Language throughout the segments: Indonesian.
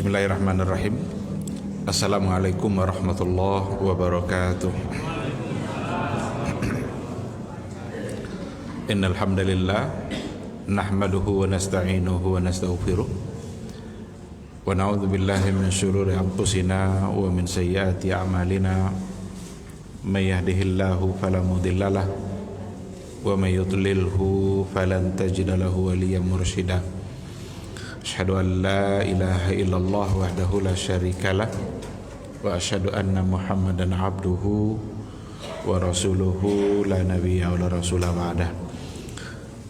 Bismillahirrahmanirrahim. Assalamualaikum warahmatullahi wabarakatuh. Innal hamdalillah nahmaduhu wa nasta'inuhu wa nastaghfiruh wa na'udzu billahi min syururi anfusina wa min sayyiati a'malina. May yahdihillahu fala mudhillalah wa may yudlilhu falan tajida lahu waliyyan mursyida. Asyhadu an la ilaha illallah wahdahu la syarikalah wa asyhadu anna Muhammadan abduhu wa rasuluhu la nabiyya wa la rasula ba'dah.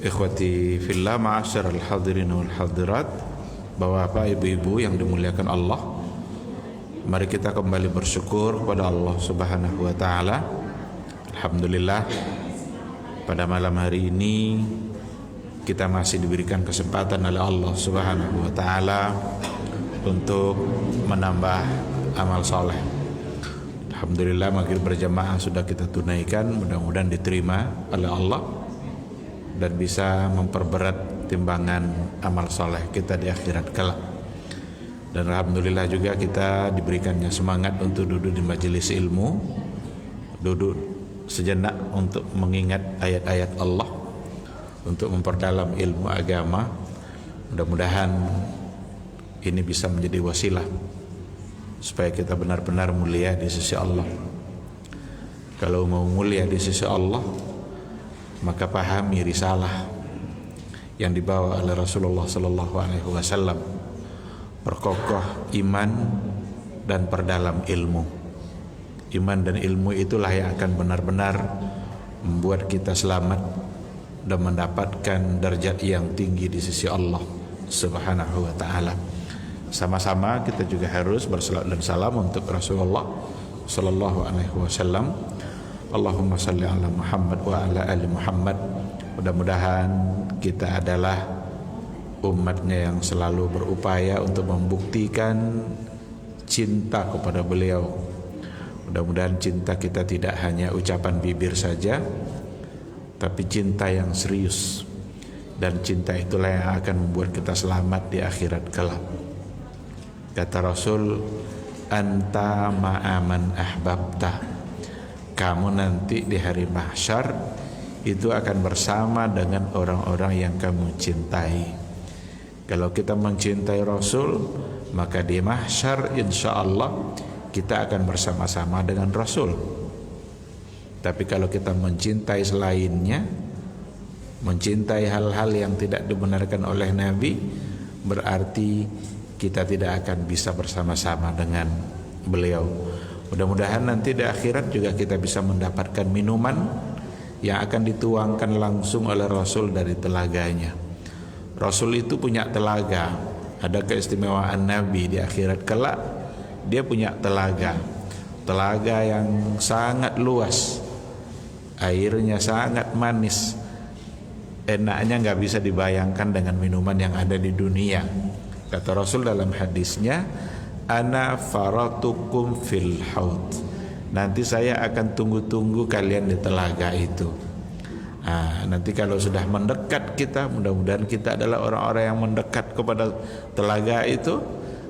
Ikhwati fillah, ma'asyiral hadirin wal hadirat, Bapak, Ibu-ibu yang dimuliakan Allah, mari kita kembali bersyukur kepada Allah Subhanahu wa taala. Alhamdulillah, pada malam hari ini kita masih diberikan kesempatan oleh Allah Subhanahu wa taala untuk menambah amal soleh. Alhamdulillah, maghrib berjamaah sudah kita tunaikan, mudah-mudahan diterima oleh Allah dan bisa memperberat timbangan amal soleh kita di akhirat kelak. Dan alhamdulillah juga kita diberikannya semangat untuk duduk di majelis ilmu, duduk sejenak untuk mengingat ayat-ayat Allah, untuk memperdalam ilmu agama. Mudah-mudahan ini bisa menjadi wasilah supaya kita benar-benar mulia di sisi Allah. Kalau mau mulia di sisi Allah, maka pahami risalah yang dibawa oleh Rasulullah sallallahu alaihi wasallam. Perkokoh iman dan perdalam ilmu. Iman dan ilmu itulah yang akan benar-benar membuat kita selamat dan mendapatkan derajat yang tinggi di sisi Allah Subhanahu wa taala. Sama-sama kita juga harus bersalawat dan salam untuk Rasulullah sallallahu alaihi wasallam. Allahumma shalli ala Muhammad wa ala ali Muhammad. Mudah-mudahan kita adalah umatnya yang selalu berupaya untuk membuktikan cinta kepada beliau. Mudah-mudahan cinta kita tidak hanya ucapan bibir saja, tapi cinta yang serius. Dan cinta itulah yang akan membuat kita selamat di akhirat kelak. Kata Rasul, anta ma'aman ahbabta, kamu nanti di hari mahsyar itu akan bersama dengan orang-orang yang kamu cintai. Kalau kita mencintai Rasul, maka di mahsyar insyaallah kita akan bersama-sama dengan Rasul. Tapi kalau kita mencintai selainnya, mencintai hal-hal yang tidak dibenarkan oleh Nabi, berarti kita tidak akan bisa bersama-sama dengan beliau. Mudah-mudahan nanti di akhirat juga kita bisa mendapatkan minuman yang akan dituangkan langsung oleh Rasul dari telaganya. Rasul itu punya telaga. Ada keistimewaan Nabi di akhirat kelak, dia punya telaga. Telaga yang sangat luas, airnya sangat manis, enaknya nggak bisa dibayangkan dengan minuman yang ada di dunia. Kata Rasul dalam hadisnya, ana faratukum fil haud, nanti saya akan tunggu-tunggu kalian di telaga itu. Nanti kalau sudah mendekat kita, mudah-mudahan kita adalah orang-orang yang mendekat kepada telaga itu.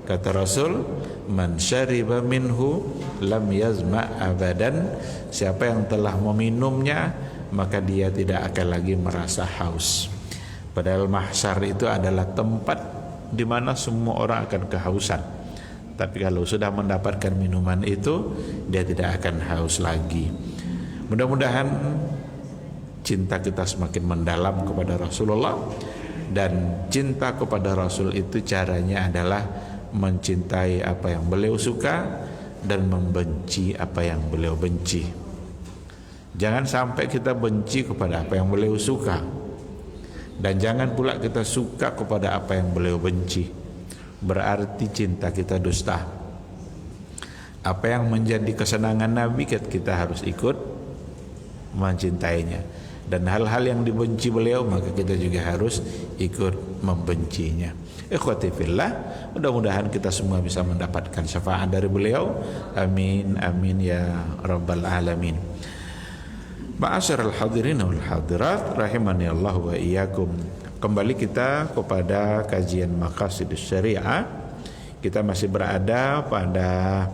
Kata Rasul, man syariba minhu lam yazma abadan, siapa yang telah meminumnya maka dia tidak akan lagi merasa haus. Padahal mahsyar itu adalah tempat di mana semua orang akan kehausan. Tapi kalau sudah mendapatkan minuman itu, dia tidak akan haus lagi. Mudah-mudahan cinta kita semakin mendalam kepada Rasulullah. Dan cinta kepada Rasul itu caranya adalah mencintai apa yang beliau suka dan membenci apa yang beliau benci. Jangan sampai kita benci kepada apa yang beliau suka, dan jangan pula kita suka kepada apa yang beliau benci. Berarti cinta kita dusta. Apa yang menjadi kesenangan Nabi, kita harus ikut mencintainya. Dan hal-hal yang dibenci beliau, maka kita juga harus ikut membencinya. Ikhwati fillah, mudah-mudahan kita semua bisa mendapatkan syafaat dari beliau. Amin, amin ya rabbal alamin. Ma'asyiral hadirin wal hadirat, rahimani Allah wa iyyakum. Kembali kita kepada kajian Maqasidus Syariah Kita masih berada pada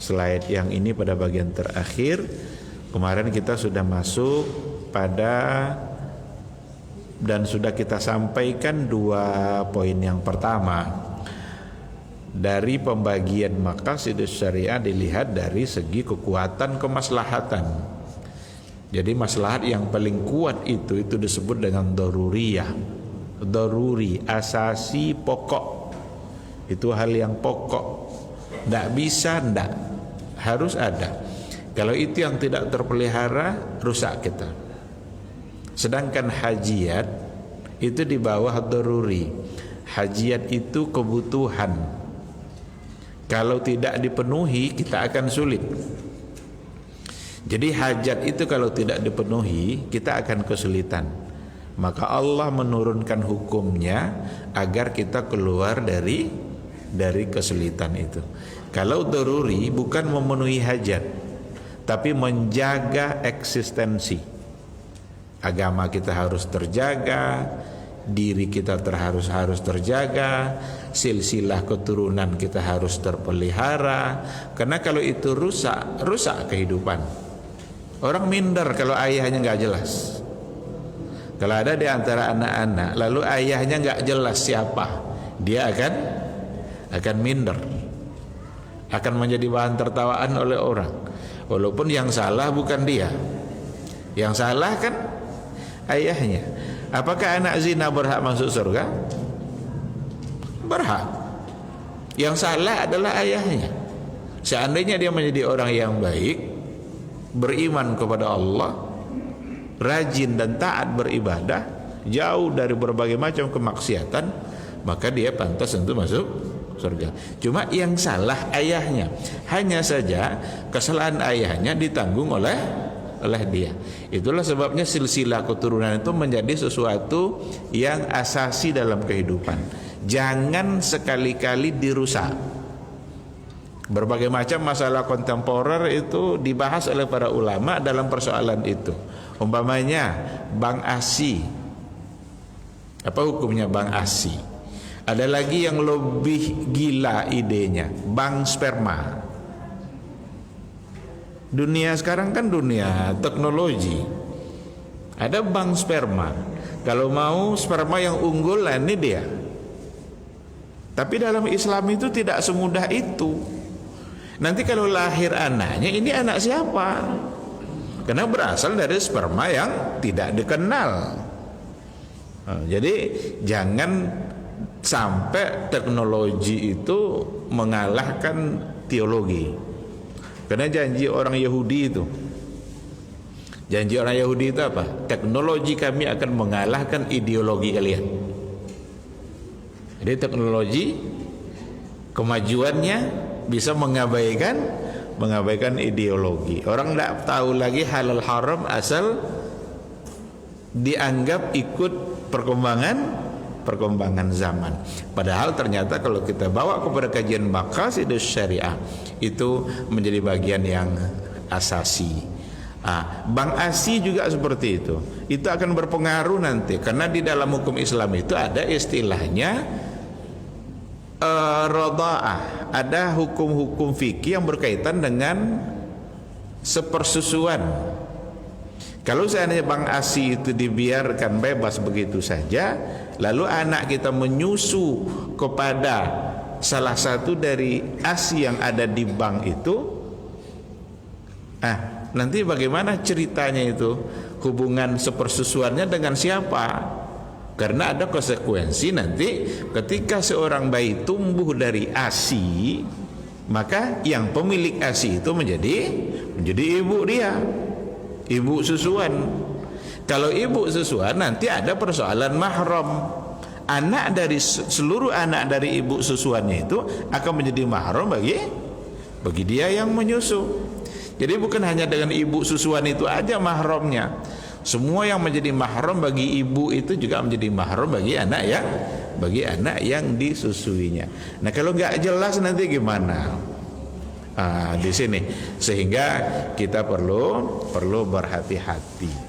slide yang ini pada bagian terakhir. Kemarin kita sudah masuk pada dan sudah kita sampaikan 2 poin. Yang pertama, dari pembagian maqasidus syariah dilihat dari segi kekuatan kemaslahatan. Jadi maslahat yang paling kuat itu disebut dengan daruriyah. Daruri, asasi, pokok. Itu hal yang pokok. Tidak bisa, tidak. Harus ada. Kalau itu yang tidak terpelihara, rusak kita. Sedangkan hajiat itu di bawah daruri. Hajiat itu kebutuhan. Kalau tidak dipenuhi, kita akan sulit. Jadi hajat itu kalau tidak dipenuhi, kita akan kesulitan. Maka Allah menurunkan hukumnya agar kita keluar dari kesulitan itu. Kalau daruri bukan memenuhi hajat, tapi menjaga eksistensi. Agama kita harus terjaga, diri kita harus terjaga, silsilah keturunan kita harus terpelihara. Karena kalau itu rusak kehidupan. Orang minder kalau ayahnya nggak jelas. Kalau ada di antara anak-anak lalu ayahnya nggak jelas siapa, dia akan minder, akan menjadi bahan tertawaan oleh orang. Walaupun yang salah bukan dia, yang salah kan ayahnya. Apakah anak zina berhak masuk surga? Berhak. Yang salah adalah ayahnya. Seandainya dia menjadi orang yang baik, beriman kepada Allah, rajin dan taat beribadah, jauh dari berbagai macam kemaksiatan, maka dia pantas untuk masuk surga. Cuma yang salah ayahnya. Hanya saja kesalahan ayahnya ditanggung oleh dia. Itulah sebabnya silsilah keturunan itu menjadi sesuatu yang asasi dalam kehidupan. Jangan sekali-kali dirusak. Berbagai macam masalah kontemporer itu dibahas oleh para ulama dalam persoalan itu. Umpamanya Bank ASI. Apa hukumnya Bank ASI? Ada lagi yang lebih gila idenya, Bank Sperma. Dunia sekarang kan dunia teknologi. Ada bank sperma. Kalau mau sperma yang unggul, ini dia. Tapi dalam Islam itu tidak semudah itu. Nanti kalau lahir anaknya, ini anak siapa? Karena berasal dari sperma yang tidak dikenal. Jadi jangan sampai teknologi itu mengalahkan teologi. Karena janji orang Yahudi itu apa? Teknologi kami akan mengalahkan ideologi kalian. Jadi teknologi kemajuannya bisa mengabaikan ideologi. Orang tidak tahu lagi halal haram asal dianggap ikut perkembangan zaman. Padahal ternyata kalau kita bawa kepada kajian maqasidus syariah, itu menjadi bagian yang asasi. Bank ASI juga seperti itu. Itu akan berpengaruh nanti, karena di dalam hukum Islam itu ada istilahnya radha'ah. Ada hukum-hukum fikih yang berkaitan dengan sepersusuan. Kalau seandainya Bank ASI itu dibiarkan bebas begitu saja, lalu anak kita menyusu kepada salah satu dari ASI yang ada di bank itu, nanti bagaimana ceritanya itu? Hubungan sepersusuannya dengan siapa? Karena ada konsekuensi nanti ketika seorang bayi tumbuh dari ASI, maka yang pemilik ASI itu menjadi ibu dia, ibu susuan. Kalau ibu susuan nanti ada persoalan mahram. Seluruh anak dari ibu susuannya itu akan menjadi mahram bagi dia yang menyusu. Jadi bukan hanya dengan ibu susuan itu aja mahramnya. Semua yang menjadi mahram bagi ibu itu juga menjadi mahram bagi anak yang disusuinya. Nah, kalau nggak jelas nanti gimana? Di sini sehingga kita perlu berhati-hati.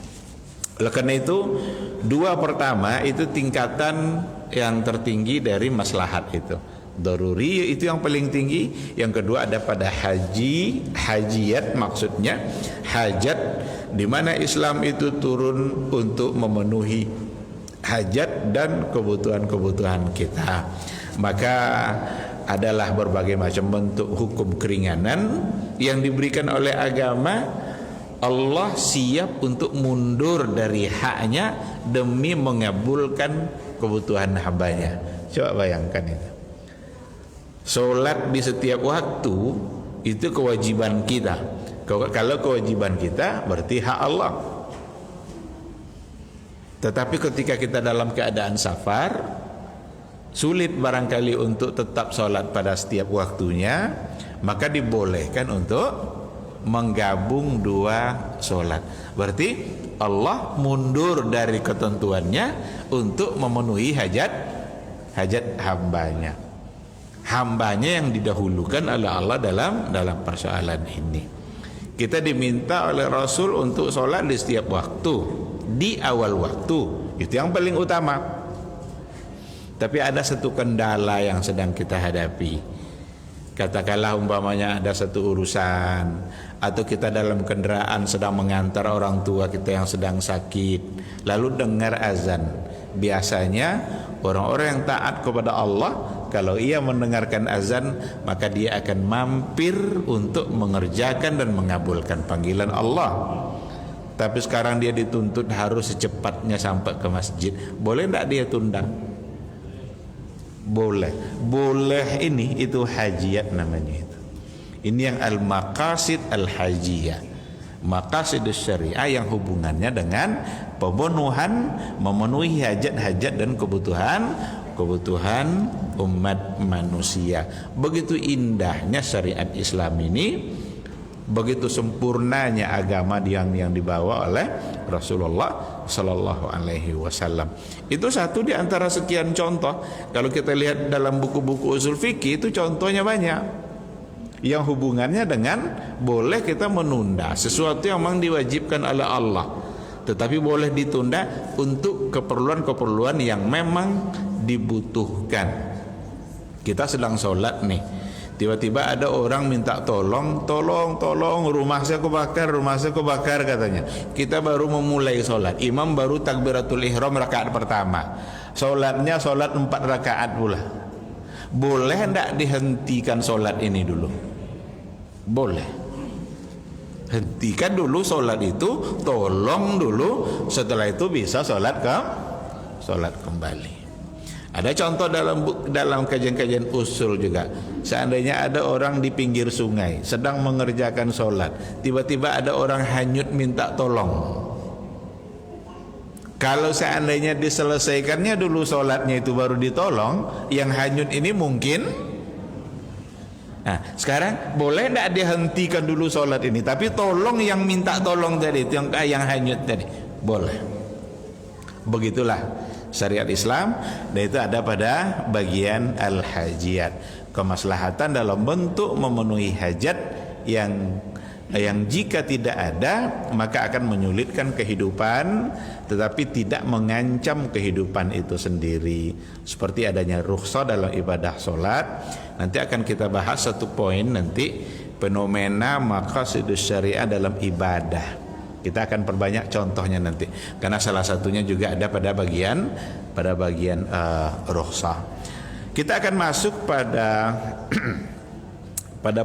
Oleh karena itu, 2 pertama itu tingkatan yang tertinggi dari maslahat itu. Daruri itu yang paling tinggi. Yang kedua ada pada hajiyat, maksudnya hajat, di mana Islam itu turun untuk memenuhi hajat dan kebutuhan-kebutuhan kita. Maka adalah berbagai macam bentuk hukum keringanan yang diberikan oleh agama. Allah siap untuk mundur dari haknya demi mengabulkan kebutuhan hambanya. Coba bayangkan itu. Solat di setiap waktu itu kewajiban kita. Kalau kewajiban kita berarti hak Allah. Tetapi ketika kita dalam keadaan safar, sulit barangkali untuk tetap solat pada setiap waktunya, maka dibolehkan untuk menggabung dua solat. Berarti Allah mundur dari ketentuannya untuk memenuhi hajat hambanya. Hambanya yang didahulukan oleh Allah dalam persoalan ini. Kita diminta oleh Rasul untuk sholat di setiap waktu, di awal waktu, itu yang paling utama. Tapi ada satu kendala yang sedang kita hadapi. Katakanlah umpamanya ada satu urusan, atau kita dalam kendaraan sedang mengantar orang tua kita yang sedang sakit, lalu dengar azan. Biasanya orang-orang yang taat kepada Allah, kalau ia mendengarkan azan, maka dia akan mampir untuk mengerjakan dan mengabulkan panggilan Allah. Tapi sekarang dia dituntut harus secepatnya sampai ke masjid. Boleh tidak dia tunda? Boleh. Boleh ini, itu hajiyat namanya itu. Ini yang al-maqasid al-hajiyah. Maqasid syariah yang hubungannya dengan memenuhi hajat-hajat dan kebutuhan umat manusia. Begitu indahnya syariat Islam ini, begitu sempurnanya agama yang dibawa oleh Rasulullah sallallahu alaihi wasallam. Itu satu di antara sekian contoh. Kalau kita lihat dalam buku-buku usul fikih, itu contohnya banyak yang hubungannya dengan boleh kita menunda sesuatu yang memang diwajibkan oleh Allah, tetapi boleh ditunda untuk keperluan-keperluan yang memang dibutuhkan. Kita sedang sholat nih, tiba-tiba ada orang minta tolong, rumah saya kebakar katanya. Kita baru memulai sholat, imam baru takbiratul ihram rakaat pertama, sholatnya sholat 4 rakaat pula. Boleh hendak dihentikan sholat ini dulu? Boleh. Hentikan dulu sholat itu, tolong dulu, setelah itu bisa sholat kembali. Ada contoh dalam kajian-kajian usul juga. Seandainya ada orang di pinggir sungai sedang mengerjakan sholat, tiba-tiba ada orang hanyut minta tolong. Kalau seandainya diselesaikannya dulu sholatnya itu baru ditolong, yang hanyut ini mungkin. Nah, sekarang boleh tidak dihentikan dulu sholat ini, tapi tolong yang minta tolong tadi, yang hanyut tadi, boleh. Begitulah syariat Islam, dan itu ada pada bagian al-hajiyat, kemaslahatan dalam bentuk memenuhi hajat yang jika tidak ada maka akan menyulitkan kehidupan, tetapi tidak mengancam kehidupan itu sendiri. Seperti adanya rukhsah dalam ibadah solat. Nanti akan kita bahas satu poin nanti, fenomena maqasidus syariah dalam ibadah. Kita akan perbanyak contohnya nanti, karena salah satunya juga ada pada bagian rukhsah. Kita akan masuk pada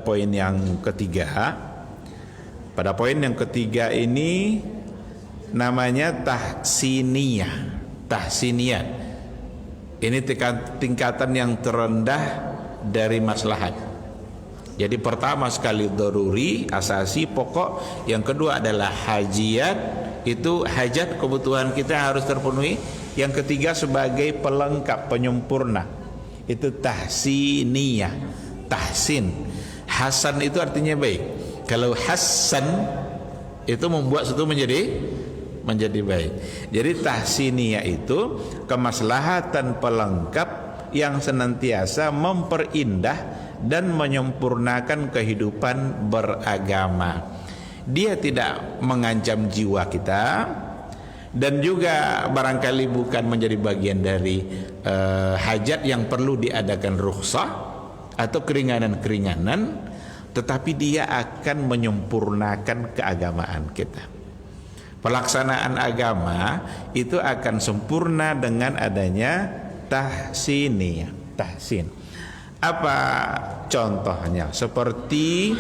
poin yang ketiga. Pada poin yang ketiga ini namanya tahsiniyat. Ini tingkatan yang terendah dari maslahat. Jadi pertama sekali daruri, asasi, pokok. Yang kedua adalah hajiyat, itu hajat, kebutuhan kita harus terpenuhi. Yang ketiga sebagai pelengkap, penyempurna, itu tahsiniyah. Tahsin, hasan itu artinya baik. Kalau hasan itu membuat sesuatu menjadi baik. Jadi tahsiniyah itu kemaslahatan pelengkap yang senantiasa memperindah dan menyempurnakan kehidupan beragama. Dia tidak mengancam jiwa kita, dan juga barangkali bukan menjadi bagian dari hajat yang perlu diadakan rukhsah. atau keringanan-keringanan, tetapi dia akan menyempurnakan keagamaan kita. Pelaksanaan agama itu akan sempurna dengan adanya tahsiniyah, tahsin. Apa contohnya? Seperti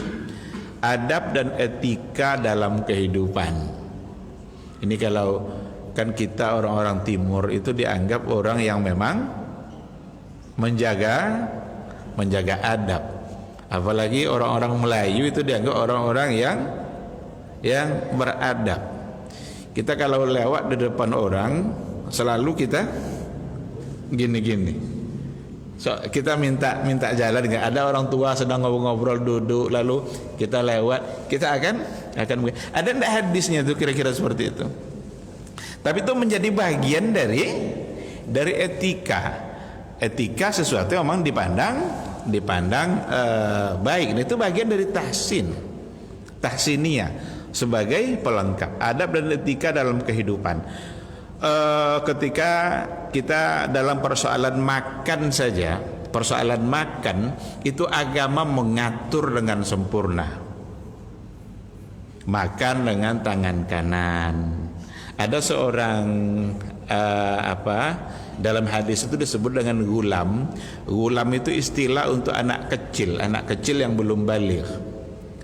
adab dan etika dalam kehidupan. Ini kalau kan kita orang-orang timur itu dianggap orang yang memang menjaga adab. Apalagi orang-orang Melayu itu dianggap orang-orang yang beradab. Kita kalau lewat di depan orang selalu kita gini-gini. So, kita minta jalan, ada orang tua sedang ngobrol duduk, lalu kita lewat, kita akan ada enggak hadisnya itu kira-kira seperti itu. Tapi itu menjadi bagian dari etika sesuatu yang memang dipandang baik. Itu bagian dari tahsiniyah sebagai pelengkap adab dan etika dalam kehidupan. Ketika kita dalam persoalan makan saja, persoalan makan itu agama mengatur dengan sempurna. Makan dengan tangan kanan. Ada seorang dalam hadis itu disebut dengan gulam. Gulam itu istilah untuk anak kecil yang belum baligh.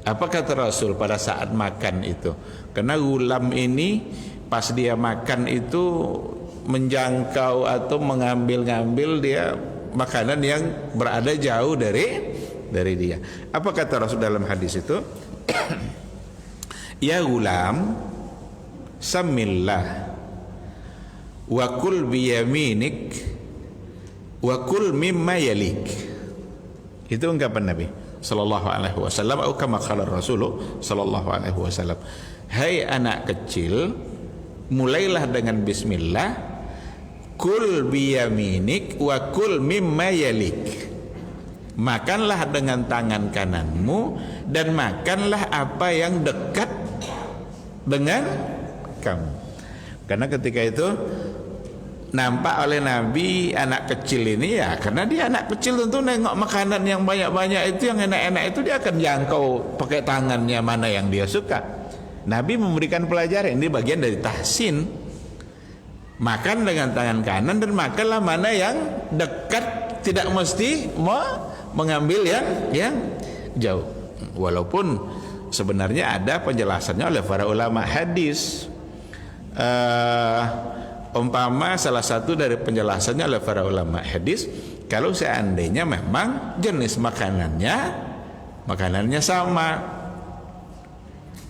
Apa kata Rasul pada saat makan itu? Karena gulam ini pas dia makan itu menjangkau atau mengambil dia makanan yang berada jauh dari dia. Apa kata Rasul dalam hadis itu? Ya gulam, samillah wa kul biyaminik wa kul mimma yalik. Itu ungkapan Nabi sallallahu alaihi wasallam, atau kama qala Rasul sallallahu alaihi wasallam. Hai anak kecil, mulailah dengan bismillah, kul biyaminik wa kul mimma yalik. Makanlah dengan tangan kananmu dan makanlah apa yang dekat dengan kamu. Karena ketika itu nampak oleh Nabi anak kecil ini, ya karena dia anak kecil tentu nengok makanan yang banyak-banyak itu, yang enak-enak itu dia akan jangkau pakai tangannya mana yang dia suka. Nabi memberikan pelajaran, ini bagian dari tahsin. Makan dengan tangan kanan dan makanlah mana yang dekat, tidak mesti mengambil yang jauh. Walaupun sebenarnya ada penjelasannya oleh para ulama hadis. Umpama salah satu dari penjelasannya oleh para ulama hadis, kalau seandainya memang jenis makanannya sama,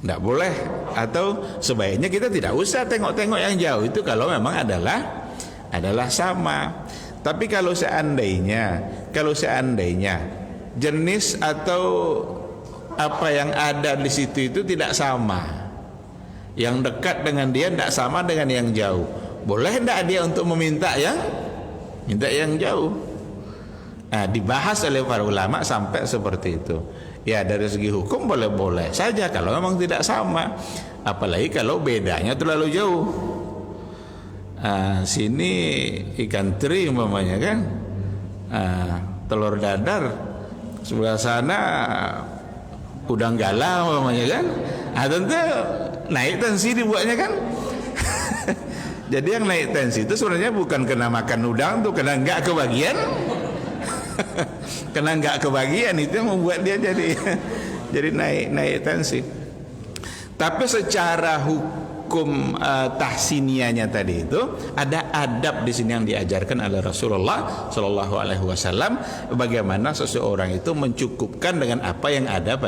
tidak boleh, atau sebaiknya kita tidak usah tengok-tengok yang jauh itu kalau memang adalah sama. Tapi kalau seandainya jenis atau apa yang ada di situ itu tidak sama, yang dekat dengan dia tidak sama dengan yang jauh, boleh tidak dia untuk minta yang jauh? Nah, dibahas oleh para ulama sampai seperti itu. Ya, dari segi hukum boleh-boleh saja kalau memang tidak sama, apalagi kalau bedanya terlalu jauh. Sini ikan teri umpamanya kan, telur dadar, sebelah sana udang galah umpamanya kan, tentu naik tensi dibuatnya kan. Jadi yang naik tensi itu sebenarnya bukan kena makan udang tuh, kena enggak kebagian. Kena enggak kebagian itu yang membuat dia jadi naik tensi. Tapi secara hukum tahsinianya tadi itu ada adab di sini yang diajarkan oleh Rasulullah Shallallahu Alaihi Wasallam, bagaimana seseorang itu mencukupkan dengan apa yang ada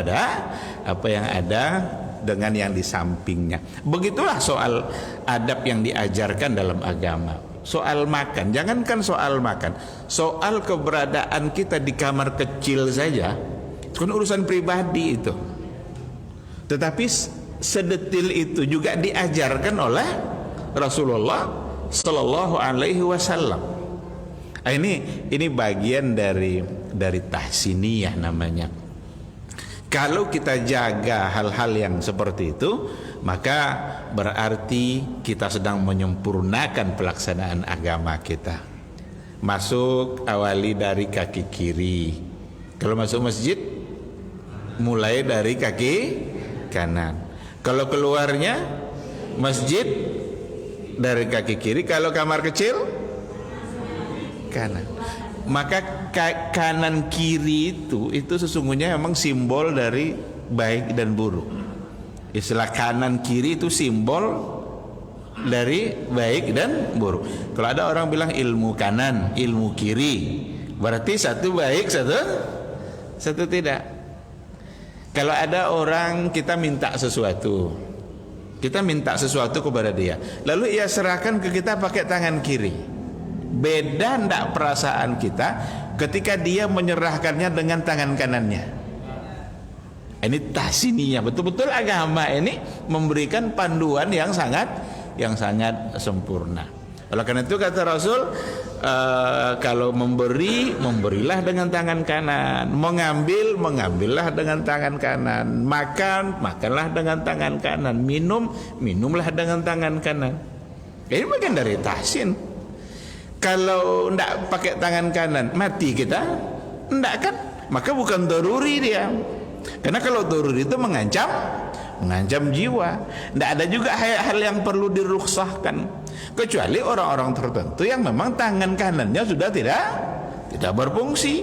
dengan yang di sampingnya. Begitulah soal adab yang diajarkan dalam agama. Soal makan, jangankan soal makan, soal keberadaan kita di kamar kecil saja, itu kan urusan pribadi itu. Tetapi sedetil itu juga diajarkan oleh Rasulullah Sallallahu Alaihi Wasallam. Ini bagian dari tahsiniyah namanya. Kalau kita jaga hal-hal yang seperti itu, maka berarti kita sedang menyempurnakan pelaksanaan agama kita. Masuk awali dari kaki kiri. Kalau masuk masjid mulai dari kaki kanan. Kalau keluarnya masjid dari kaki kiri. Kalau kamar kecil kanan. Maka kanan kiri itu sesungguhnya memang simbol dari baik dan buruk. Istilah kanan kiri itu simbol dari baik dan buruk. Kalau ada orang bilang ilmu kanan, ilmu kiri, berarti satu baik, satu tidak. Kalau ada orang kita minta sesuatu kepada dia, lalu ia serahkan ke kita pakai tangan kiri. Beda ndak perasaan kita ketika dia menyerahkannya dengan tangan kanannya. Ini tahsiniyah, betul-betul agama ini memberikan panduan yang sangat sempurna. Oleh karena itu kata Rasul, kalau memberilah dengan tangan kanan, mengambillah dengan tangan kanan, makanlah dengan tangan kanan, minumlah dengan tangan kanan. Ini bagian dari tahsin. Kalau ndak pakai tangan kanan, mati kita? Ndak kan? Maka bukan daruri dia. Karena kalau daruri itu mengancam jiwa. Ndak ada juga hal yang perlu dirukhsahkan, kecuali orang-orang tertentu yang memang tangan kanannya sudah tidak berfungsi.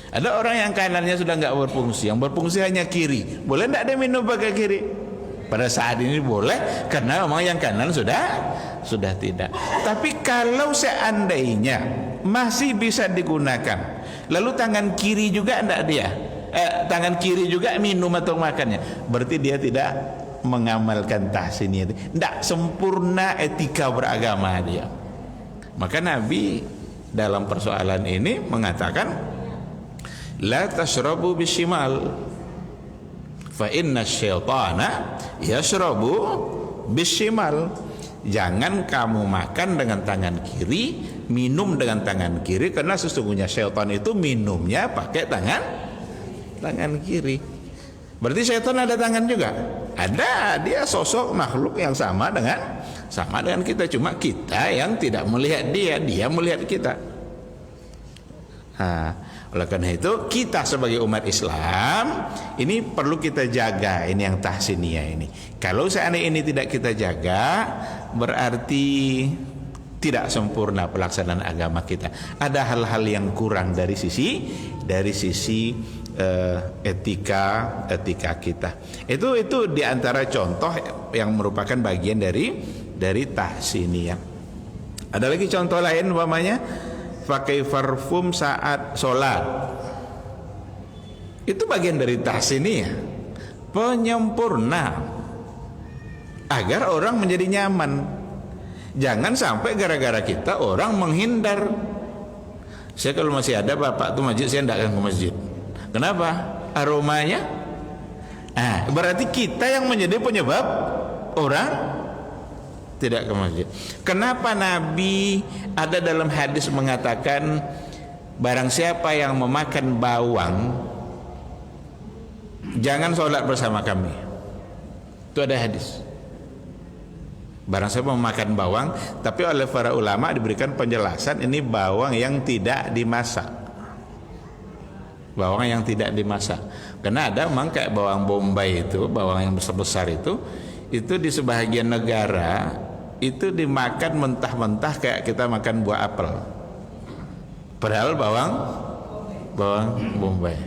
Ada orang yang kanannya sudah nggak berfungsi, yang berfungsi hanya kiri. Boleh ndak dia minum pakai kiri? Pada saat ini boleh, karena memang yang kanan sudah tidak. Tapi kalau seandainya masih bisa digunakan, lalu tangan kiri juga tangan kiri juga minum atau makannya, berarti dia tidak mengamalkan tahsiniyah, tidak sempurna etika beragama dia. Maka Nabi dalam persoalan ini mengatakan, la tashrabu bishimal fa inna syaitana yashrabu bishimal. Jangan kamu makan dengan tangan kiri, minum dengan tangan kiri, karena sesungguhnya syaitan itu minumnya pakai tangan kiri. Berarti syaitan ada tangan juga? Ada, dia sosok makhluk yang sama dengan kita, cuma kita yang tidak melihat dia melihat kita. Oleh karena itu kita sebagai umat Islam ini perlu kita jaga ini yang tahsiniyah ini. Kalau seandainya ini tidak kita jaga, berarti tidak sempurna pelaksanaan agama kita. Ada hal-hal yang kurang dari sisi etika kita. Itu diantara contoh yang merupakan bagian dari tahsiniyah. Ada lagi contoh lain, umpamanya pakai parfum saat sholat. Itu bagian dari tahsiniyah, penyempurna agar orang menjadi nyaman. Jangan sampai gara-gara kita orang menghindar. Saya kalau masih ada bapak tuh masjid, saya tidak akan ke masjid. Kenapa? Aromanya. Berarti kita yang menjadi penyebab orang tidak ke masjid. Kenapa Nabi ada dalam hadis mengatakan, barang siapa yang memakan bawang jangan sholat bersama kami. Itu ada hadis. Barang siapa memakan bawang, tapi oleh para ulama diberikan penjelasan ini bawang yang tidak dimasak. Bawang yang tidak dimasak. Karena ada memang kayak bawang bombay itu, bawang yang besar-besar itu di sebahagian negara itu dimakan mentah-mentah kayak kita makan buah apel. Padahal bawang bombay.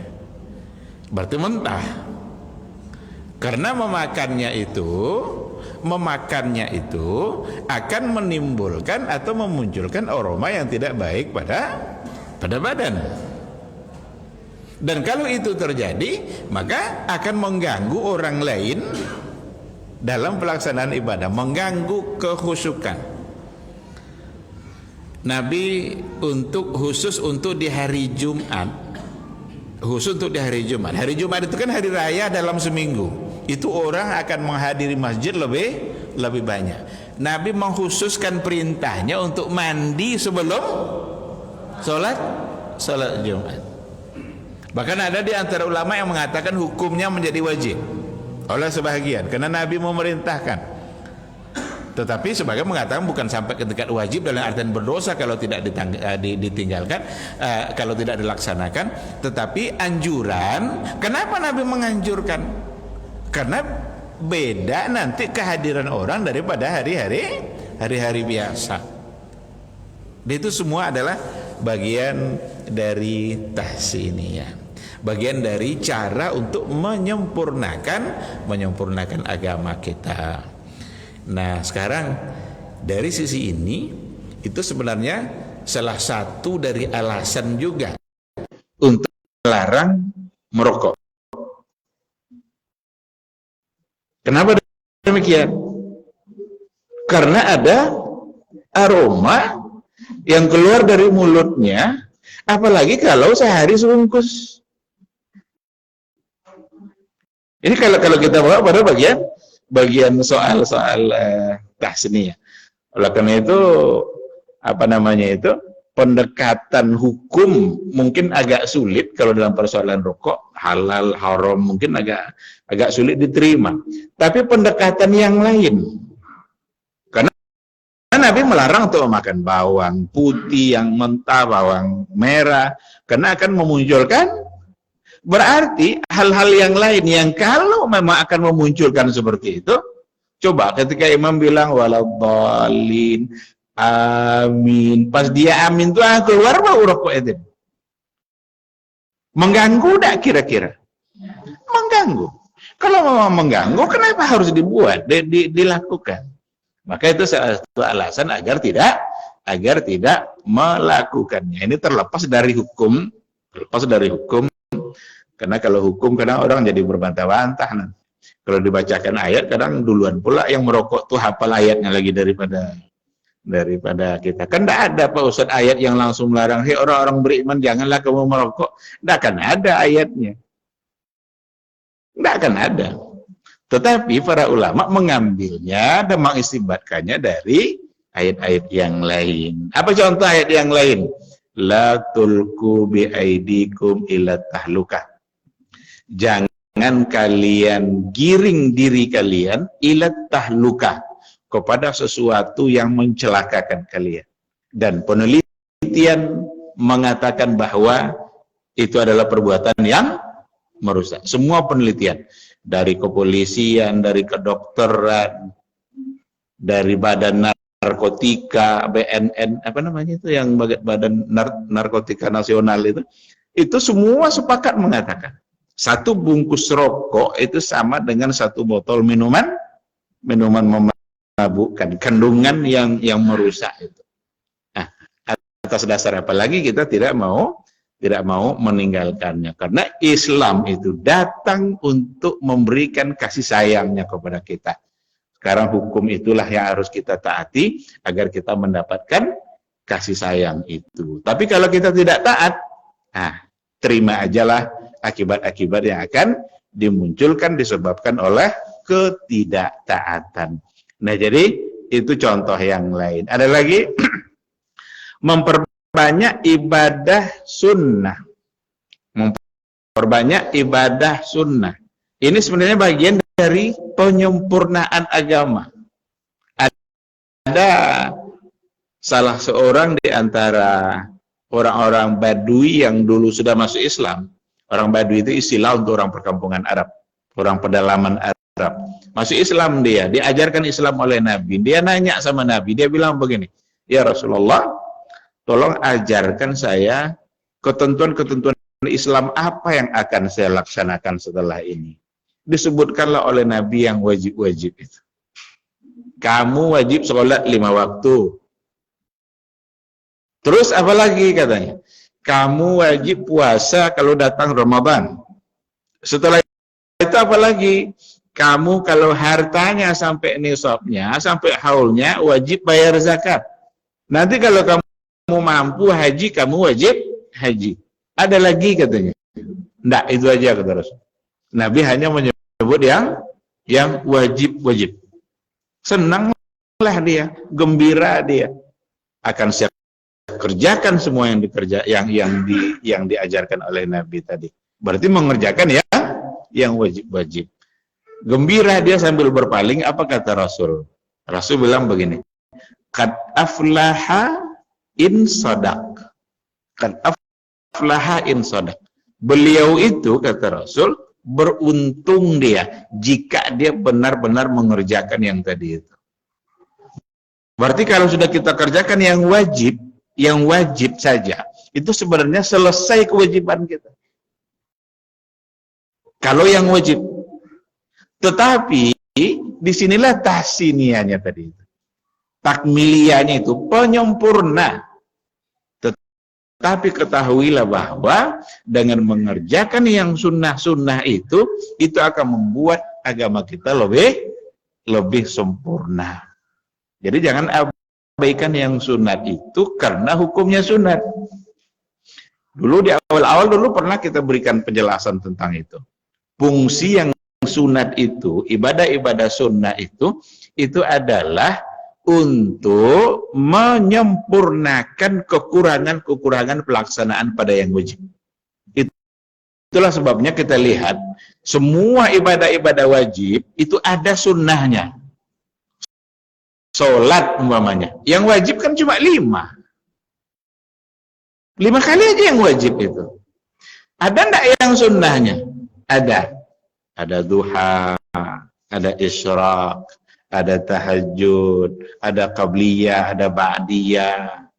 Berarti mentah. Karena memakannya itu akan menimbulkan atau memunculkan aroma yang tidak baik pada badan. Dan kalau itu terjadi, maka akan mengganggu orang lain dalam pelaksanaan ibadah, mengganggu kekhusyukan. Nabi khusus untuk di hari Jumat. Hari Jumat itu kan hari raya dalam seminggu. Itu orang akan menghadiri masjid lebih banyak. Nabi mengkhususkan perintahnya untuk mandi sebelum sholat Jumat. Bahkan ada di antara ulama yang mengatakan hukumnya menjadi wajib oleh sebahagian, karena Nabi memerintahkan. Tetapi sebagai mengatakan bukan sampai ke tingkat wajib dalam artian berdosa kalau tidak ditinggalkan, kalau tidak dilaksanakan, tetapi anjuran. Kenapa Nabi menganjurkan? Karena beda nanti kehadiran orang daripada hari-hari biasa. Itu semua adalah bagian dari tahsiniyah, bagian dari cara untuk menyempurnakan agama kita. Nah, sekarang dari sisi ini itu sebenarnya salah satu dari alasan juga untuk melarang merokok. Kenapa demikian? Karena ada aroma yang keluar dari mulutnya, apalagi kalau sehari sebungkus. Ini kalau kita bawa pada bagian soal-soal tahsiniyah. Oleh karena itu pendekatan hukum mungkin agak sulit kalau dalam persoalan rokok, halal haram mungkin agak sulit diterima. Tapi pendekatan yang lain, karena Nabi melarang untuk memakan bawang putih yang mentah, bawang merah, karena akan memunculkan. Berarti hal-hal yang lain yang kalau memang akan memunculkan seperti itu, coba ketika imam bilang waladhdallin, amin, pas dia amin tuh keluar bau rokok itu. Mengganggu tak kira-kira? Mengganggu. Kalau memang mengganggu, kenapa harus dibuat, dilakukan? Maka itu satu alasan agar tidak melakukannya. Ini terlepas dari hukum. Karena kalau hukum kadang orang jadi berbantah-bantah nanti. Kalau dibacakan ayat kadang duluan pula yang merokok tuh hafal ayatnya lagi daripada kita. Kan tidak ada Pak Ustadz ayat yang langsung melarang, hei orang-orang beriman janganlah kamu merokok. Tidak akan ada ayatnya. Tidak akan ada. Tetapi para ulama mengambilnya dan mengistimbatkannya dari ayat-ayat yang lain. Apa contoh ayat yang lain? La tulku biaidikum ila tahlukah. Jangan kalian giring diri kalian ila tahlukah, kepada sesuatu yang mencelakakan kalian. Dan penelitian mengatakan bahwa itu adalah perbuatan yang merusak. Semua penelitian dari kepolisian, dari kedokteran, dari badan narkotika, BNN, yang badan narkotika nasional itu semua sepakat mengatakan satu bungkus rokok itu sama dengan satu botol minuman memabukkan, kandungan yang merusak itu. Nah, atas dasar apalagi kita tidak mau meninggalkannya, karena Islam itu datang untuk memberikan kasih sayangnya kepada kita. Sekarang hukum itulah yang harus kita taati agar kita mendapatkan kasih sayang itu. Tapi kalau kita tidak taat, terima ajalah akibat-akibat yang akan dimunculkan disebabkan oleh ketidaktaatan. Nah, jadi itu contoh yang lain. Ada lagi memperbanyak ibadah sunnah. Memperbanyak ibadah sunnah. Ini sebenarnya bagian dari penyempurnaan agama. Ada salah seorang di antara orang-orang Badui yang dulu sudah masuk Islam. Orang Badui itu istilah untuk orang perkampungan Arab, orang pedalaman Arab. Masuk Islam dia, diajarkan Islam oleh Nabi. Dia nanya sama Nabi, dia bilang begini, ya Rasulullah, tolong ajarkan saya ketentuan-ketentuan Islam apa yang akan saya laksanakan setelah ini. Disebutkanlah oleh Nabi yang wajib-wajib itu. Kamu wajib sholat 5 waktu. Terus apa lagi katanya? Kamu wajib puasa kalau datang Ramadan. Setelah itu apa lagi? Kamu kalau hartanya sampai nisabnya, sampai haulnya, wajib bayar zakat. Nanti kalau kamu mampu haji, kamu wajib haji. Ada lagi katanya. Enggak, itu aja kata Rasul. Nabi hanya menyebut yang wajib-wajib. Senanglah dia, gembira dia. Akan siap kerjakan semua yang diajarkan oleh Nabi tadi. Berarti mengerjakan yang wajib-wajib. Gembira dia sambil berpaling, apa kata Rasul? Rasul bilang begini, qad aflaha in sadaq. Qad aflaha in sadaq. Beliau itu, kata Rasul, beruntung dia jika dia benar-benar mengerjakan yang tadi itu. Berarti kalau sudah kita kerjakan yang wajib saja, itu sebenarnya selesai kewajiban kita. Kalau yang wajib. Tetapi disinilah tahsinianya tadi itu. Takmiliyahnya itu penyempurna. Tetapi ketahuilah bahwa dengan mengerjakan yang sunnah-sunnah itu akan membuat agama kita lebih sempurna. Jadi jangan abaikan yang sunat itu karena hukumnya sunat. Dulu di awal-awal pernah kita berikan penjelasan tentang itu. Fungsi yang sunat itu, ibadah-ibadah sunnah itu adalah untuk menyempurnakan kekurangan-kekurangan pelaksanaan pada yang wajib. Itulah sebabnya kita lihat semua ibadah-ibadah wajib itu ada sunnahnya. Sholat umpamanya, yang wajib kan cuma 5 kali aja yang wajib itu. Ada enggak yang sunnahnya? Ada duha, ada isyraq, ada tahajud, ada qabliyah, ada ba'diyah.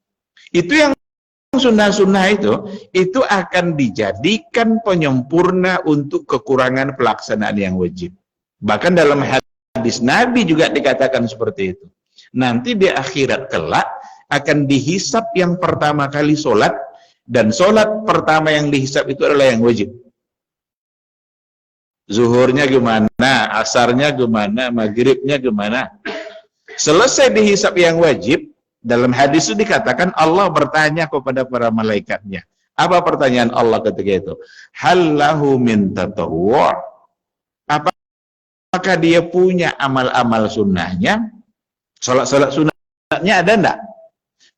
Itu yang sunnah-sunnah itu akan dijadikan penyempurna untuk kekurangan pelaksanaan yang wajib. Bahkan dalam hadis Nabi juga dikatakan seperti itu. Nanti di akhirat kelak akan dihisap yang pertama kali sholat, dan sholat pertama yang dihisap itu adalah yang wajib. Zuhurnya gimana, asarnya gimana, maghribnya gimana. Selesai dihisap yang wajib, dalam hadis itu dikatakan Allah bertanya kepada para malaikatnya. Apa pertanyaan Allah ketika itu? Hal lahu min tatawwu'? Apakah dia punya amal-amal sunnahnya? Salat-salat sunnahnya ada enggak?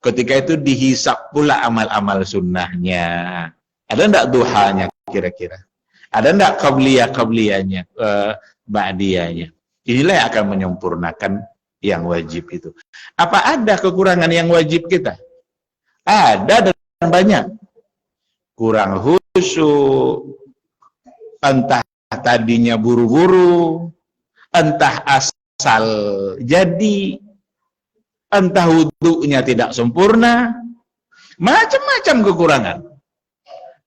Ketika itu dihisap pula amal-amal sunnahnya. Ada enggak duhanya kira-kira? Ada enggak qabliyahnya, ba'diyahnya? Inilah yang akan menyempurnakan yang wajib itu. Apa ada kekurangan yang wajib kita? Ada dan banyak. Kurang khusyuk, entah tadinya buru-buru, entah asal jadi, entah wudunya tidak sempurna, macam-macam kekurangan.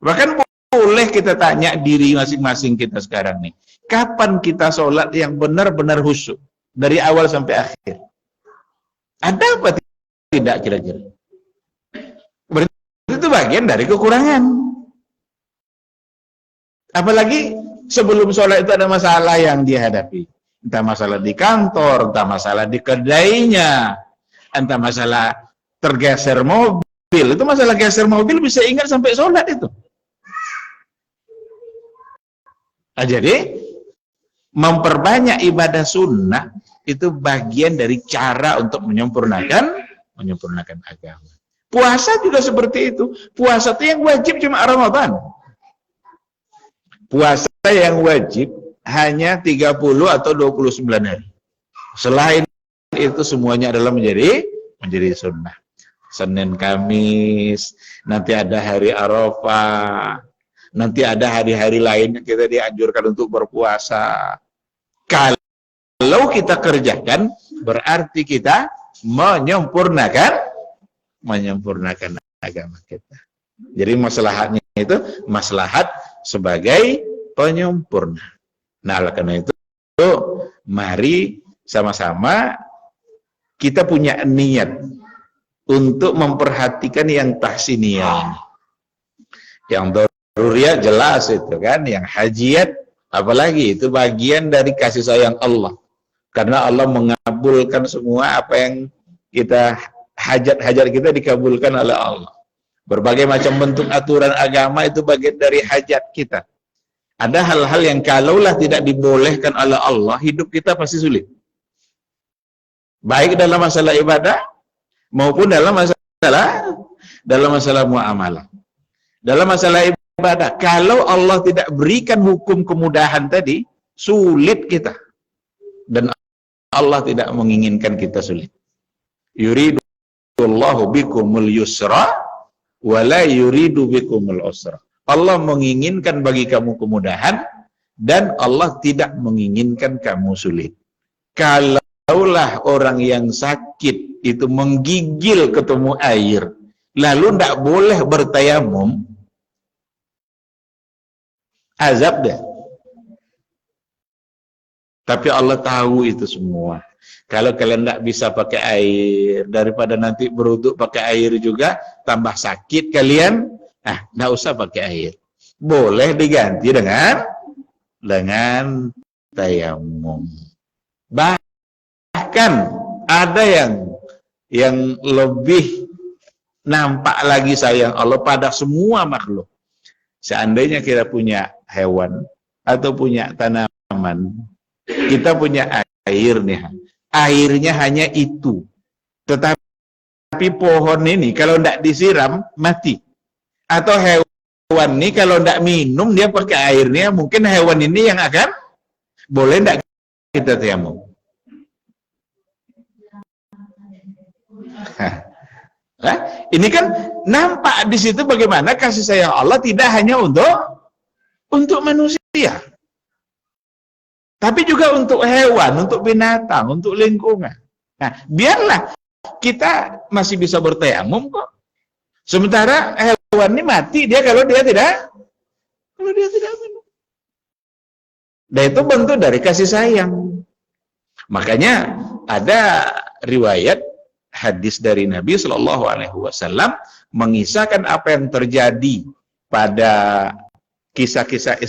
Bahkan boleh kita tanya diri masing-masing kita sekarang nih, kapan kita sholat yang benar-benar khusyuk dari awal sampai akhir? Ada apa tidak kira-kira? Berarti itu bagian dari kekurangan. Apalagi sebelum sholat itu ada masalah yang dihadapi, entah masalah di kantor, entah masalah di kedainya, entah masalah tergeser mobil. Itu masalah geser mobil bisa ingat sampai sholat itu. Nah, jadi memperbanyak ibadah sunnah itu bagian dari cara untuk menyempurnakan agama. Puasa juga seperti itu. Puasa itu yang wajib cuma Ramadan. Puasa yang wajib hanya 30 atau 29 hari. Selain itu semuanya adalah menjadi sunnah. Senin, Kamis, nanti ada hari Arafah, nanti ada hari-hari lain yang kita dianjurkan untuk berpuasa. Kalau kita kerjakan, berarti kita menyempurnakan agama kita. Jadi maslahatnya itu maslahat sebagai penyempurna. Nah, oleh karena itu, mari sama-sama kita punya niat untuk memperhatikan yang tahsiniyah ini. Yang daruriyah jelas itu kan, yang hajiyat apalagi itu bagian dari kasih sayang Allah. Karena Allah mengabulkan semua apa yang kita hajat-hajat kita dikabulkan oleh Allah. Berbagai macam bentuk aturan agama itu bagian dari hajat kita. Ada hal-hal yang kalaulah tidak dibolehkan oleh Allah, hidup kita pasti sulit. Baik dalam masalah ibadah maupun dalam masalah muamalah. Dalam masalah ibadah, kalau Allah tidak berikan hukum kemudahan tadi, sulit kita. Dan Allah tidak menginginkan kita sulit. Yuridullahu bikumul yusra wa la yuridu bikumul usra. Allah menginginkan bagi kamu kemudahan dan Allah tidak menginginkan kamu sulit. Kalaulah orang yang sakit itu menggigil ketemu air, lalu tidak boleh bertayamum, azab dah. Tapi Allah tahu itu semua. Kalau kalian tidak bisa pakai air, daripada nanti beruduk pakai air juga, tambah sakit kalian, tidak usah pakai air. Boleh diganti dengan tayamum. Bahkan ada yang lebih nampak lagi sayang Allah pada semua makhluk. Seandainya kita punya hewan atau punya tanaman, kita punya air nih, airnya hanya itu. Tetapi pohon ini kalau tidak disiram mati. Atau hewan ini kalau tidak minum dia pakai airnya, mungkin hewan ini yang akan boleh tidak kita tayamum. Nah, ini kan nampak di situ bagaimana kasih sayang Allah tidak hanya untuk manusia, tapi juga untuk hewan, untuk binatang, untuk lingkungan. Nah, biarlah kita masih bisa bertayamum kok. Sementara hewan ini mati dia kalau dia tidak minum. Dan itu bentuk dari kasih sayang. Makanya ada riwayat hadis dari Nabi Shallallahu Alaihi Wasallam mengisahkan apa yang terjadi pada kisah-kisah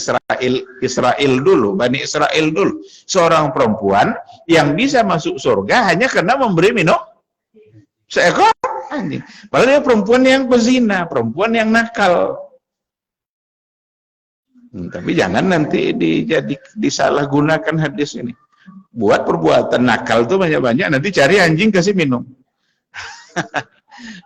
Israel dulu, Bani Israel dulu. Seorang perempuan yang bisa masuk surga hanya karena memberi minum seekor anjing. Padahal dia perempuan yang pezina, perempuan yang nakal. Tapi jangan nanti disalahgunakan hadis ini. Buat perbuatan nakal tuh banyak-banyak, nanti cari anjing kasih minum.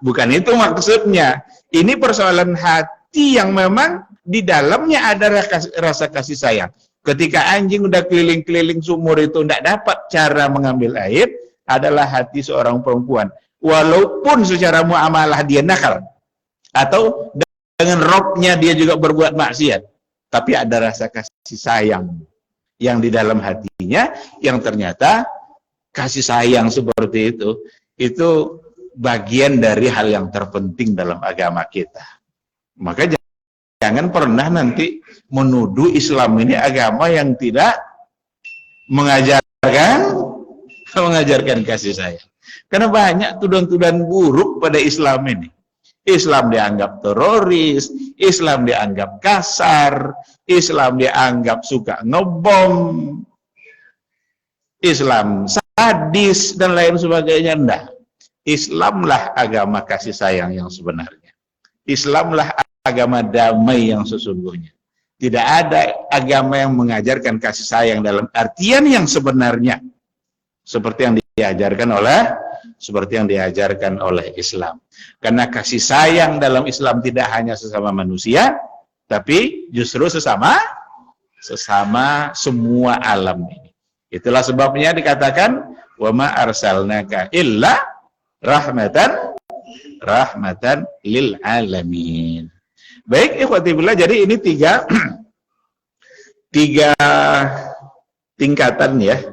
Bukan itu maksudnya. Ini persoalan hati yang memang di dalamnya ada rasa kasih sayang. Ketika anjing udah keliling-keliling sumur itu tidak dapat cara mengambil air, adalah hati seorang perempuan. Walaupun secara muamalah dia nakal, atau dengan robnya dia juga berbuat maksiat, tapi ada rasa kasih sayang yang di dalam hatinya, yang ternyata kasih sayang seperti itu bagian dari hal yang terpenting dalam agama kita. Maka jangan pernah nanti menuduh Islam ini agama yang tidak mengajarkan kasih sayang. Karena banyak tuduhan-tuduhan buruk pada Islam ini. Islam dianggap teroris, Islam dianggap kasar, Islam dianggap suka ngebom, Islam sadis, dan lain sebagainya. Enggak. Islamlah agama kasih sayang yang sebenarnya. Islamlah agama damai yang sesungguhnya. Tidak ada agama yang mengajarkan kasih sayang dalam artian yang sebenarnya seperti yang diajarkan oleh Islam. Karena kasih sayang dalam Islam tidak hanya sesama manusia, tapi justru sesama semua alam ini. Itulah sebabnya dikatakan wa ma arsalnaka illa rahmatan lil alamin. Baik, ikhwati billah, jadi ini tiga tingkatan ya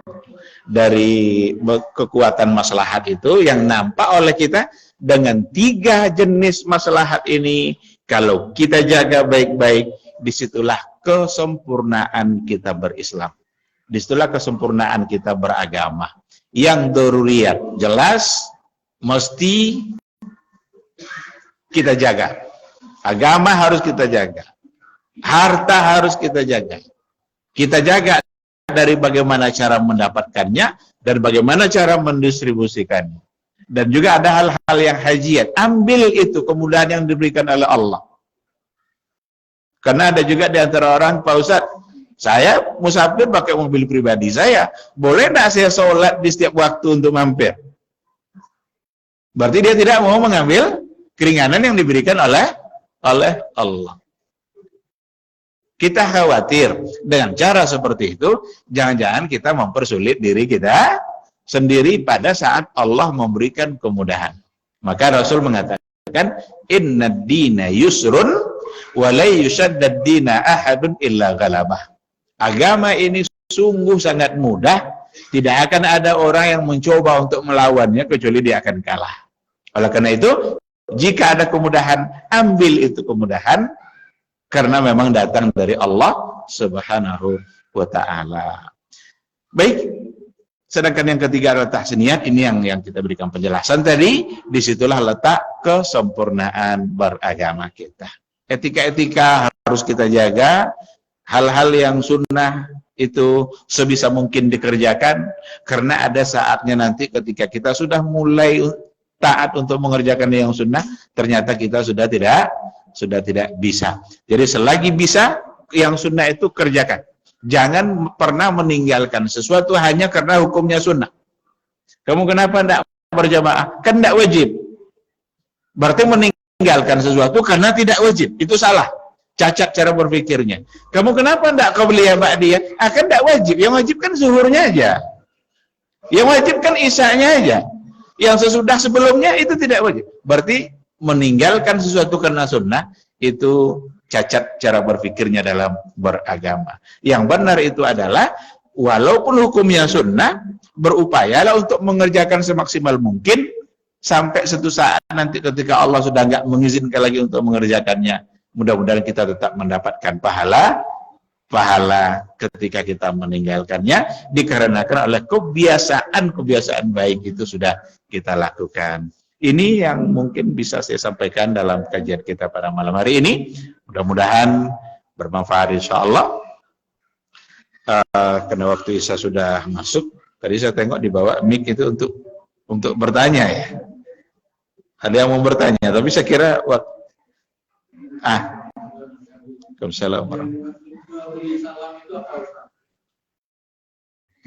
dari kekuatan maslahat itu yang nampak oleh kita. Dengan tiga jenis maslahat ini, kalau kita jaga baik-baik, disitulah kesempurnaan kita berislam, disitulah kesempurnaan kita beragama. Yang daruriyat jelas mesti kita jaga, agama harus kita jaga, harta harus kita jaga. Kita jaga dari bagaimana cara mendapatkannya dan bagaimana cara mendistribusikannya. Dan juga ada hal-hal yang hajiat. Ambil itu kemudahan yang diberikan oleh Allah. Karena ada juga di antara orang, Pak Ustadz, saya musafir pakai mobil pribadi saya, boleh tidak saya sholat di setiap waktu untuk mampir? Berarti dia tidak mau mengambil keringanan yang diberikan oleh Allah. Kita khawatir dengan cara seperti itu, jangan-jangan kita mempersulit diri kita sendiri pada saat Allah memberikan kemudahan. Maka Rasul mengatakan, inna dina yusrun wa la yushaddad dina ahadun illa ghalabah. Agama ini sungguh sangat mudah, tidak akan ada orang yang mencoba untuk melawannya kecuali dia akan kalah. Oleh karena itu, jika ada kemudahan, ambil itu kemudahan, karena memang datang dari Allah Subhanahu wa ta'ala. Baik, sedangkan yang ketiga adalah tahsiniyat. Ini yang kita berikan penjelasan tadi. Disitulah letak kesempurnaan beragama kita. Etika-etika harus kita jaga. Hal-hal yang sunnah itu sebisa mungkin dikerjakan, karena ada saatnya nanti ketika kita sudah mulai taat untuk mengerjakan yang sunnah, ternyata kita sudah tidak bisa. Jadi selagi bisa, yang sunnah itu kerjakan. Jangan pernah meninggalkan sesuatu hanya karena hukumnya sunnah. Kamu kenapa tidak berjamaah? Kan tidak wajib. Berarti meninggalkan sesuatu karena tidak wajib. Itu salah. Cacat cara berpikirnya. Kamu kenapa tidak qabliyah ba'diyah? Kan tidak wajib. Yang wajib kan zuhurnya aja. Yang wajib kan isya'nya aja. Yang sesudah sebelumnya itu tidak wajib. Berarti meninggalkan sesuatu karena sunnah itu cacat cara berpikirnya dalam beragama. Yang benar itu adalah walaupun hukumnya sunnah, berupayalah untuk mengerjakan semaksimal mungkin sampai suatu saat nanti ketika Allah sudah nggak mengizinkan lagi untuk mengerjakannya. Mudah-mudahan kita tetap mendapatkan pahala ketika kita meninggalkannya, dikarenakan oleh kebiasaan baik itu sudah kita lakukan. Ini yang mungkin bisa saya sampaikan dalam kajian kita pada malam hari ini. Mudah-mudahan bermanfaat insyaAllah. Karena waktu Isya sudah masuk. Tadi saya tengok di bawah mic itu untuk bertanya ya. Ada yang mau bertanya, tapi saya kira Assalamualaikum.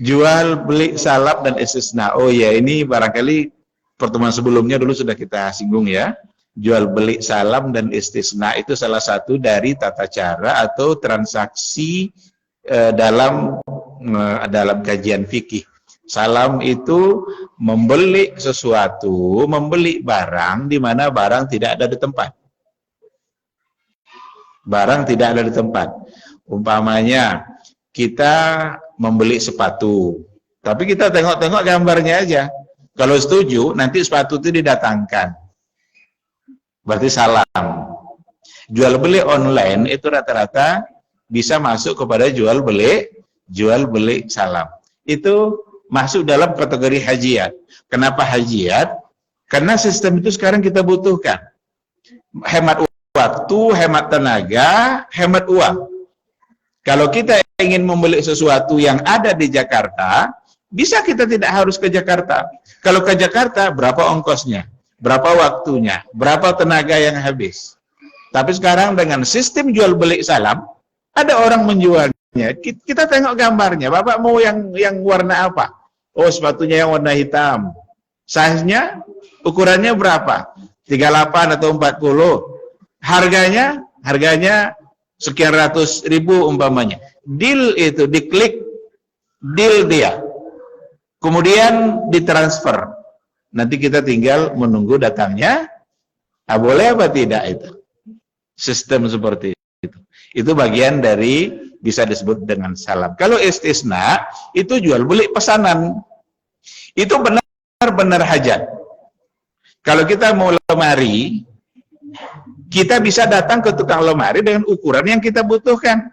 Jual beli salaf dan istisna. Oh ya, ini barangkali pertemuan sebelumnya dulu sudah kita singgung ya. Jual beli salam dan istisna itu salah satu dari tata cara atau transaksi dalam kajian fikih. Salam itu membeli sesuatu, membeli barang di mana barang tidak ada di tempat. Barang tidak ada di tempat. Umpamanya kita membeli sepatu, tapi kita tengok-tengok gambarnya aja. Kalau setuju, nanti sepatu itu didatangkan. Berarti salam. Jual beli online itu rata-rata bisa masuk kepada jual beli salam. Itu masuk dalam kategori hajiat. Kenapa hajiat? Karena sistem itu sekarang kita butuhkan. Hemat waktu, hemat tenaga, hemat uang. Kalau kita ingin membeli sesuatu yang ada di Jakarta, bisa kita tidak harus ke Jakarta. Kalau ke Jakarta, berapa ongkosnya? Berapa waktunya? Berapa tenaga yang habis? Tapi sekarang dengan sistem jual beli salam, ada orang menjualnya. Kita tengok gambarnya. Bapak mau yang warna apa? Oh, sepatunya yang warna hitam. Size-nya, ukurannya berapa? 38 atau 40. Harganya sekian ratus ribu umpamanya. Deal itu diklik, deal dia. Kemudian ditransfer. Nanti kita tinggal menunggu datangnya. Boleh apa tidak itu? Sistem seperti itu. Itu bagian dari bisa disebut dengan salam. Kalau istisna itu jual beli pesanan. Itu benar-benar hajat. Kalau kita mau lemari, kita bisa datang ke tukang lemari dengan ukuran yang kita butuhkan.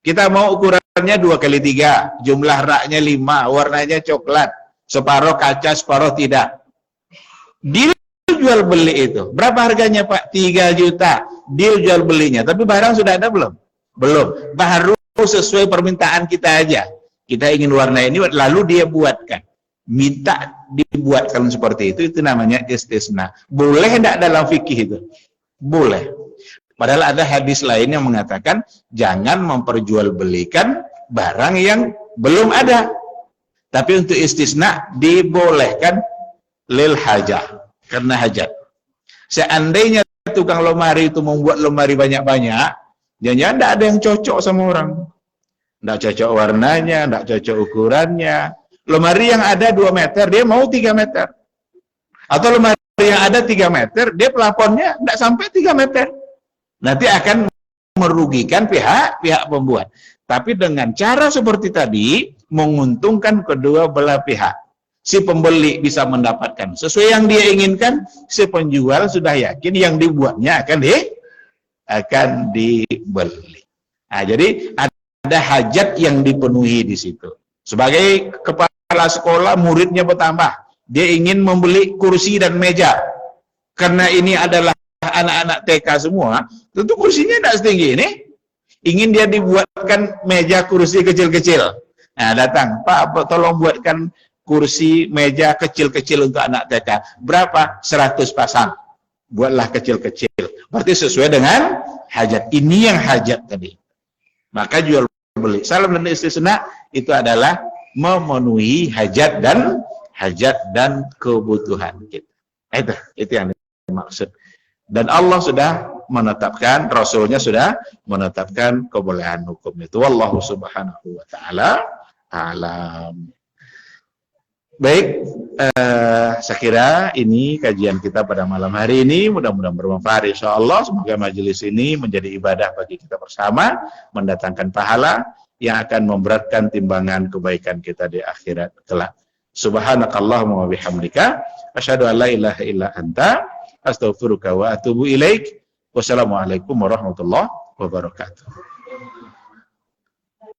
Kita mau ukurannya 2x3, jumlah raknya 5, warnanya coklat, separuh kaca, separuh tidak. Deal jual beli itu. Berapa harganya Pak? 3 juta. Deal jual belinya. Tapi barang sudah ada belum? Belum. Baru sesuai permintaan kita aja. Kita ingin warna ini, lalu dia buatkan. Minta dibuatkan seperti itu namanya istisna. Boleh tidak dalam fikih itu? Boleh. Padahal ada hadis lain yang mengatakan jangan memperjualbelikan barang yang belum ada. Tapi untuk istisna dibolehkan lil hajah, karena hajat. Seandainya tukang lemari itu membuat lemari banyak-banyak, jangan-jangan tidak ada yang cocok sama orang. Tidak cocok warnanya, tidak cocok ukurannya. Lemari yang ada 2 meter, dia mau 3 meter. Atau lemari yang ada 3 meter, dia plafonnya tidak sampai 3 meter. Nanti akan merugikan pihak pembuat. Tapi dengan cara seperti tadi, menguntungkan kedua belah pihak. Si pembeli bisa mendapatkan sesuai yang dia inginkan, si penjual sudah yakin yang dibuatnya akan dibeli. Nah, jadi ada hajat yang dipenuhi di situ. Sebagai kepala sekolah, muridnya bertambah. Dia ingin membeli kursi dan meja. Karena ini adalah anak-anak TK semua, tentu kursinya tidak setinggi ini. Ingin dia dibuatkan meja kursi kecil-kecil. Nah, datang, Pak, tolong buatkan kursi meja kecil-kecil untuk anak TK. Berapa? 100 pasang. Buatlah kecil-kecil. Berarti sesuai dengan hajat. Ini yang hajat tadi. Maka jual beli. Salam dan istisna itu adalah memenuhi hajat dan kebutuhan kita. Itu yang dimaksud. Dan Allah sudah menetapkan, Rasulnya sudah menetapkan kebolehan hukum itu. Wallahu subhanahu wa ta'ala alam. Baik, saya kira ini kajian kita pada malam hari ini. Mudah-mudahan bermanfaat insyaallah. Semoga majelis ini menjadi ibadah bagi kita bersama, mendatangkan pahala yang akan memberatkan timbangan kebaikan kita di akhirat kelak. Subhanakallahumma wa bihamdika asyhadu an la ilaha illa anta astaghfiruka wa atubu ilaik. Wassalamualaikum warahmatullahi wabarakatuh.